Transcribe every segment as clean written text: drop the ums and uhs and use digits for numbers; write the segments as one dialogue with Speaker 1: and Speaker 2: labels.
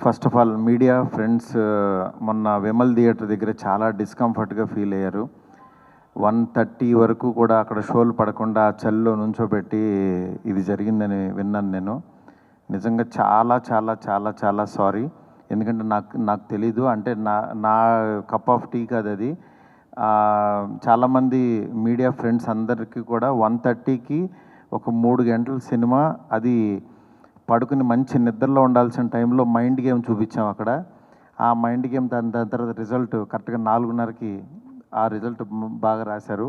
Speaker 1: First of all media friends మొన్న Vimal theatre దగ్గర చాలా డిస్కంఫర్ట్గా ఫీల్ అయ్యారు. 1:30 వరకు కూడా అక్కడ షోలు పడకుండా చలిలో నుంచోబెట్టి ఇది జరిగిందని విన్నాను నేను. నిజంగా చాలా చాలా చాలా చాలా సారీ. ఎందుకంటే నాకు తెలీదు, అంటే నా కప్ ఆఫ్ టీ కాదు అది. చాలామంది మీడియా ఫ్రెండ్స్ అందరికీ కూడా 1:30కి ఒక 3 గంటల సినిమా, అది పడుకుని మంచి నిద్రలో ఉండాల్సిన టైంలో మైండ్ గేమ్ చూపించాం అక్కడ. ఆ మైండ్ గేమ్ దాని తర్వాత రిజల్ట్ కరెక్ట్గా 4:30కి ఆ రిజల్ట్ బాగా రాశారు.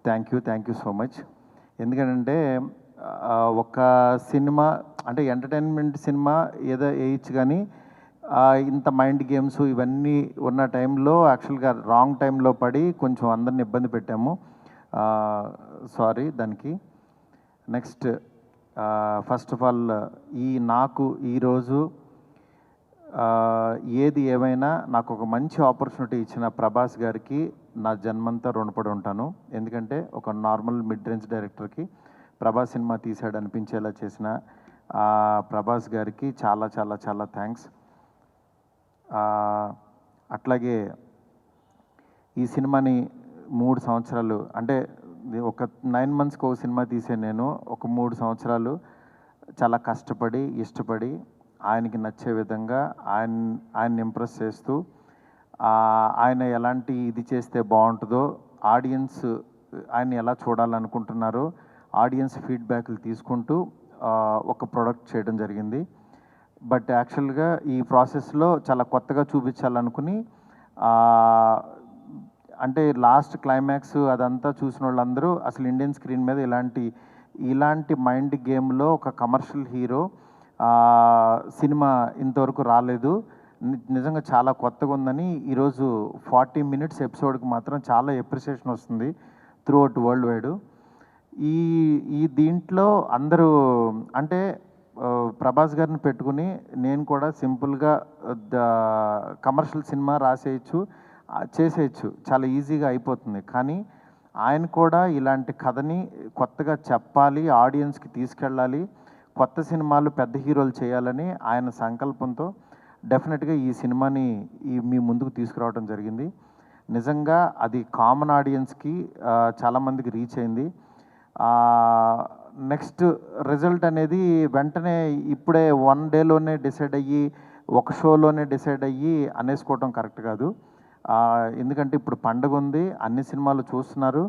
Speaker 1: Thank you so much. ఎందుకంటే ఒక సినిమా అంటే ఎంటర్టైన్మెంట్ సినిమా ఏదో వేయచ్చు, కానీ ఇంత మైండ్ గేమ్స్ ఇవన్నీ ఉన్న టైంలో యాక్చువల్గా రాంగ్ టైంలో పడి కొంచెం అందరిని ఇబ్బంది పెట్టాము. సారీ దానికి. నెక్స్ట్ ఫస్ట్ ఆఫ్ ఆల్ నాకు ఈరోజు ఏది ఏమైనా నాకు ఒక మంచి ఆపర్చునిటీ ఇచ్చిన ప్రభాస్ గారికి నా జన్మంతా రుణపడి ఉంటాను. ఎందుకంటే ఒక నార్మల్ మిడ్ రేంజ్ డైరెక్టర్కి ప్రభాస్ సినిమా తీసాడు అనిపించేలా చేసిన ప్రభాస్ గారికి చాలా చాలా చాలా థ్యాంక్స్. అట్లాగే ఈ సినిమాని 3 సంవత్సరాలు, అంటే ఒక 9 మంత్స్కి ఒక సినిమా తీసే నేను ఒక 3 సంవత్సరాలు చాలా కష్టపడి ఇష్టపడి ఆయనకి నచ్చే విధంగా ఆయన్ని ఇంప్రెస్ చేస్తూ, ఆయన ఎలాంటి ఇది చేస్తే బాగుంటుందో, ఆడియన్స్ ఆయన్ని ఎలా చూడాలనుకుంటున్నారో ఆడియన్స్ ఫీడ్బ్యాక్లు తీసుకుంటూ ఒక ప్రోడక్ట్ చేయడం జరిగింది. బట్ యాక్చువల్గా ఈ ప్రాసెస్లో చాలా కొత్తగా చూపించాలనుకుని, అంటే లాస్ట్ క్లైమాక్స్ అదంతా చూసిన వాళ్ళందరూ అసలు ఇండియన్ స్క్రీన్ మీద ఇలాంటి మైండ్ గేమ్లో ఒక కమర్షియల్ హీరో సినిమా ఇంతవరకు రాలేదు, నిజంగా చాలా కొత్తగా ఉందని. ఈరోజు 40 మినిట్స్ ఎపిసోడ్కి మాత్రం చాలా ఎప్రిసియేషన్ వస్తుంది త్రూ అవుట్ వరల్డ్ వైడ్. ఈ దీంట్లో అందరూ అంటే ప్రభాస్ గారిని పెట్టుకుని నేను కూడా సింపుల్గా కమర్షియల్ సినిమా రాసేయచ్చు, చేసేయచ్చు, చాలా ఈజీగా అయిపోతుంది. కానీ ఆయన కూడా ఇలాంటి కథని కొత్తగా చెప్పాలి, ఆడియన్స్కి తీసుకెళ్ళాలి, కొత్త సినిమాలు పెద్ద హీరోలు చేయాలని ఆయన సంకల్పంతో డెఫినెట్గా ఈ సినిమాని మీ ముందుకు తీసుకురావడం జరిగింది. నిజంగా అది కామన్ ఆడియన్స్కి చాలామందికి రీచ్ అయింది. నెక్స్ట్ రిజల్ట్ అనేది వెంటనే ఇప్పుడే 1 డేలోనే డిసైడ్ అయ్యి ఒక షోలోనే డిసైడ్ అయ్యి అనేసుకోవటం కరెక్ట్ కాదు. ఎందుకంటే ఇప్పుడు పండగ ఉంది, అన్ని సినిమాలు చూస్తున్నారు,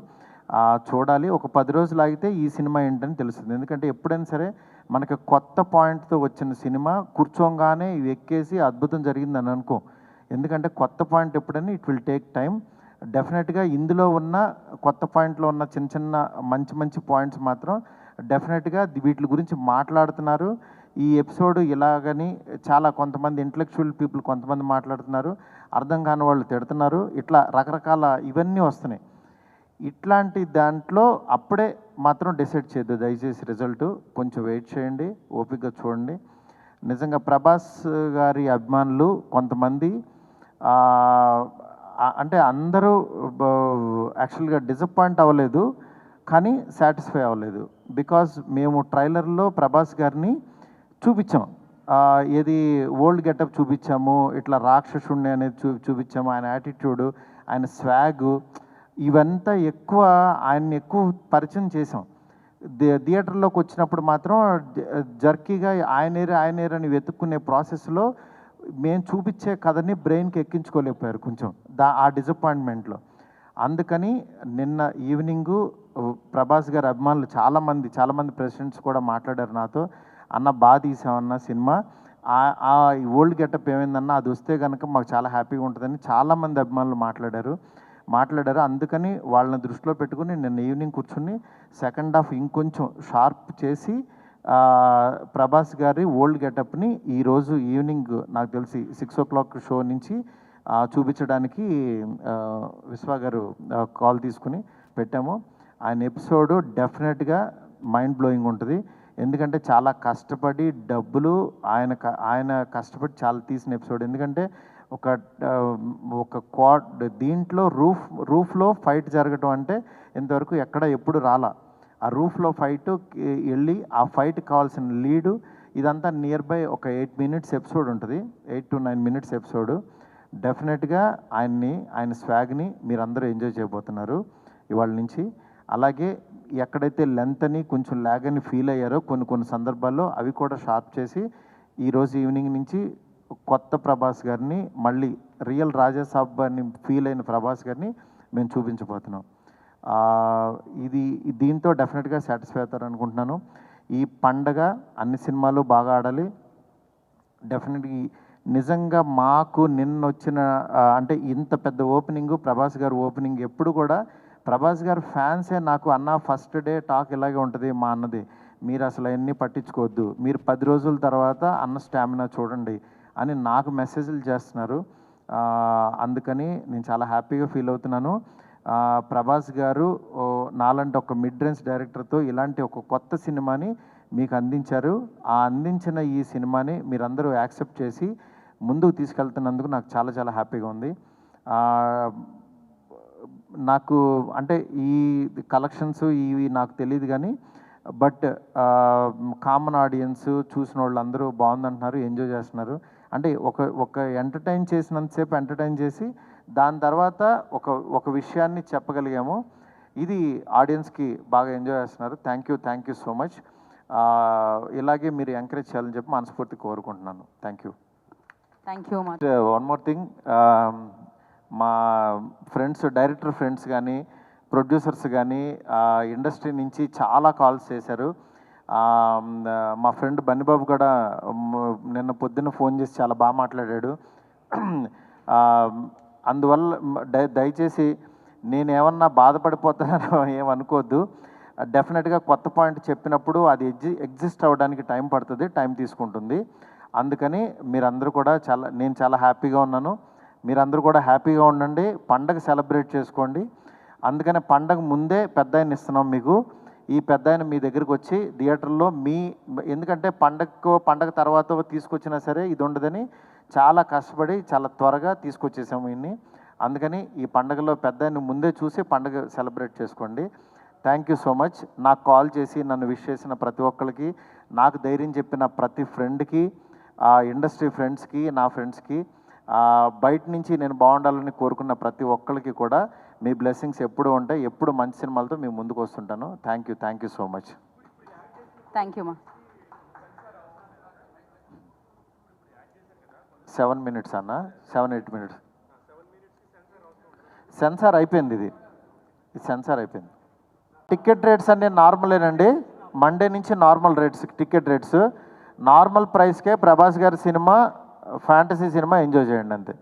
Speaker 1: చూడాలి. ఒక 10 రోజులు ఆగితే ఈ సినిమా ఏంటని తెలుస్తుంది. ఎందుకంటే ఎప్పుడైనా సరే మనకి కొత్త పాయింట్తో వచ్చిన సినిమా కూర్చోగానే ఇవి ఎక్కేసి అద్భుతం జరిగిందని అనుకో. ఎందుకంటే కొత్త పాయింట్ ఎప్పుడని ఇట్ విల్ టేక్ టైం. డెఫినెట్గా ఇందులో ఉన్న కొత్త పాయింట్లో ఉన్న చిన్న చిన్న మంచి పాయింట్స్ మాత్రం డెఫినెట్గా వీటి గురించి మాట్లాడుతున్నారు. ఈ ఎపిసోడ్ ఇలాగని చాలా కొంతమంది ఇంటలెక్చువల్ పీపుల్ కొంతమంది మాట్లాడుతున్నారు, అర్థం కాని వాళ్ళు తిడుతున్నారు, ఇట్లా రకరకాల ఇవన్నీ వస్తున్నాయి. ఇట్లాంటి దాంట్లో అప్పుడే మాత్రం డిసైడ్ చేయొద్దు దయచేసి. రిజల్ట్ కొంచెం వెయిట్ చేయండి, ఓపికగా చూడండి. నిజంగా ప్రభాస్ గారి అభిమానులు కొంతమంది అంటే అందరూ యాక్చువల్గా డిసప్పాయింట్ అవ్వలేదు, కానీ సాటిస్ఫై అవ్వలేదు. బికాజ్ మేము ట్రైలర్లో ప్రభాస్ గారిని చూపించాం, ఏది ఓల్డ్ గెటప్ చూపించాము, ఇట్లా రాక్షసుణ్ణి అనేది చూపించాము, ఆయన యాటిట్యూడు, ఆయన స్వాగు, ఇవంతా ఆయన్ని ఎక్కువ పరిచయం చేసాం. థియేటర్లోకి వచ్చినప్పుడు మాత్రం జర్కీగా ఆయనేరని వెతుక్కునే ప్రాసెస్లో మేము చూపించే కథని బ్రెయిన్కి ఎక్కించుకోలేకపోయారు కొంచెం ఆ డిసప్పాయింట్మెంట్లో. అందుకని నిన్న ఈవినింగు ప్రభాస్ గారి అభిమానులు చాలామంది ప్రెసిడెంట్స్ కూడా మాట్లాడారు నాతో, అన్న బాగా తీసామన్న సినిమా, ఆ ఓల్డ్ గెటప్ ఏమైందన్న అది వస్తే కనుక మాకు చాలా హ్యాపీగా ఉంటుందని చాలామంది అభిమానులు మాట్లాడారు. అందుకని వాళ్ళని దృష్టిలో పెట్టుకుని నిన్న ఈవినింగ్ కూర్చుని సెకండ్ హాఫ్ ఇంకొంచెం షార్ప్ చేసి ప్రభాస్ గారి ఓల్డ్ గెటప్ని ఈరోజు ఈవినింగ్ నాకు తెలిసి 6 o'clock షో నుంచి చూపించడానికి విశ్వ గారు కాల్ తీసుకుని పెట్టాము. ఆయన ఎపిసోడ్ డెఫినెట్గా మైండ్ బ్లోయింగ్ ఉంటుంది. ఎందుకంటే చాలా కష్టపడి డబ్బులు ఆయన కష్టపడి చాలా తీసిన ఎపిసోడ్. ఎందుకంటే ఒక దీంట్లో రూఫ్లో ఫైట్ జరగటం అంటే ఇంతవరకు ఎప్పుడు రాలా. ఆ రూఫ్లో ఫైట్ వెళ్ళి ఆ ఫైట్ కావాల్సిన లీడు ఇదంతా నియర్ బై ఒక 8 minutes ఎపిసోడ్ ఉంటుంది, 8 to 9 minutes ఎపిసోడ్. డెఫినెట్గా ఆయన స్వాగ్ని మీరందరూ ఎంజాయ్ చేయబోతున్నారు ఇవాళ నుంచి. అలాగే ఎక్కడైతే లెంత్ అని కొంచెం ల్యాగ్ అని ఫీల్ అయ్యారో కొన్ని సందర్భాల్లో అవి కూడా షార్ప్ చేసి ఈరోజు ఈవినింగ్ నుంచి కొత్త ప్రభాస్ గారిని, మళ్ళీ రియల్ రాజాసాబ్ అని ఫీల్ అయిన ప్రభాస్ గారిని మేము చూపించబోతున్నాం. దీంతో డెఫినెట్గా సాటిస్ఫై అవుతారు అనుకుంటున్నాను. ఈ పండగ అన్ని సినిమాలు బాగా ఆడాలి. డెఫినెట్గా నిజంగా మాకు నిన్న వచ్చిన అంటే ఇంత పెద్ద ఓపెనింగ్, ప్రభాస్ గారు ఓపెనింగ్ ఎప్పుడు కూడా ప్రభాస్ గారు ఫ్యాన్సే నాకు అన్న ఫస్ట్ డే టాక్ ఇలాగే ఉంటుంది మా అన్నది, మీరు అసలు అవన్నీ పట్టించుకోవద్దు, మీరు 10 రోజుల తర్వాత అన్న స్టామినా చూడండి అని నాకు మెసేజ్లు చేస్తున్నారు. అందుకని నేను చాలా హ్యాపీగా ఫీల్ అవుతున్నాను. ప్రభాస్ గారు నాలాంటి ఒక మిడ్ రేంజ్ డైరెక్టర్తో ఇలాంటి ఒక కొత్త సినిమాని మీకు అందించారు. అందించిన ఈ సినిమాని మీరందరూ యాక్సెప్ట్ చేసి ముందుకు తీసుకెళ్తున్నందుకు నాకు చాలా చాలా హ్యాపీగా ఉంది. నాకు అంటే ఈ కలెక్షన్స్ ఇవి నాకు తెలియదు కానీ బట్ కామన్ ఆడియన్స్ చూసిన వాళ్ళందరూ బాగుందంటున్నారు, ఎంజాయ్ చేస్తున్నారు. అంటే ఒక ఎంటర్టైన్ చేసినంతసేపు ఎంటర్టైన్ చేసి దాని తర్వాత ఒక విషయాన్ని చెప్పగలిగాము. ఇది ఆడియన్స్కి బాగా ఎంజాయ్ చేస్తున్నారు. Thank you so much. ఇలాగే మీరు ఎంకరేజ్ చేయాలని చెప్పి మనస్ఫూర్తి కోరుకుంటున్నాను. Thank you. One more thing, మా ఫ్రెండ్స్, డైరెక్టర్ ఫ్రెండ్స్ కానీ ప్రొడ్యూసర్స్ కానీ ఇండస్ట్రీ నుంచి చాలా కాల్స్ చేశారు. మా ఫ్రెండ్ బన్నిబాబు కూడా నిన్న పొద్దున్న ఫోన్ చేసి చాలా బాగా మాట్లాడాడు. అందువల్ల దయచేసి నేనేమన్నా బాధపడిపోతానో ఏమనుకోవద్దు. డెఫినెట్గా కొత్త పాయింట్ చెప్పినప్పుడు అది ఎగ్జిస్ట్ అవ్వడానికి టైం పడుతుంది, టైం తీసుకుంటుంది. అందుకని మీరందరూ కూడా నేను చాలా హ్యాపీగా ఉన్నాను. మీరందరూ కూడా హ్యాపీగా ఉండండి, పండగ సెలబ్రేట్ చేసుకోండి. అందుకని పండగ ముందే పెద్ద ఆయన ఇస్తున్నాం మీకు. ఈ పెద్ద ఆయన మీ దగ్గరికి వచ్చి థియేటర్లో ఎందుకంటే పండగ తర్వాత తీసుకొచ్చినా సరే ఇది ఉండదని చాలా కష్టపడి చాలా త్వరగా తీసుకొచ్చేసాము ఇన్ని. అందుకని ఈ పండగలో పెద్ద ఆయన ముందే చూసి పండగ సెలబ్రేట్ చేసుకోండి. Thank you so much. నాకు కాల్ చేసి నన్ను విష్ చేసిన ప్రతి ఒక్కరికి, నాకు ధైర్యం చెప్పిన ప్రతి ఫ్రెండ్కి, ఇండస్ట్రీ ఫ్రెండ్స్కి, నా ఫ్రెండ్స్కి, బయట నుంచి నేను బాగుండాలని కోరుకున్న ప్రతి ఒక్కరికి కూడా మీ బ్లెస్సింగ్స్ ఎప్పుడు ఉంటాయి. ఎప్పుడు మంచి సినిమాలతో మీ ముందుకు వస్తుంటాను. Thank you so much.
Speaker 2: Thank you మా.
Speaker 1: 7 minutes అన్న, 7-8 minutes సెన్సార్ అయిపోయింది. ఇది సెన్సార్ అయిపోయింది. టికెట్ రేట్స్ అన్నీ నార్మలేనండి. మండే నుంచి normal rates, ticket rates normal ప్రైస్కే ప్రభాస్ గారి సినిమా, ఫ్యాంటసీ సినిమా ఎంజాయ్ చేయండి అంతే.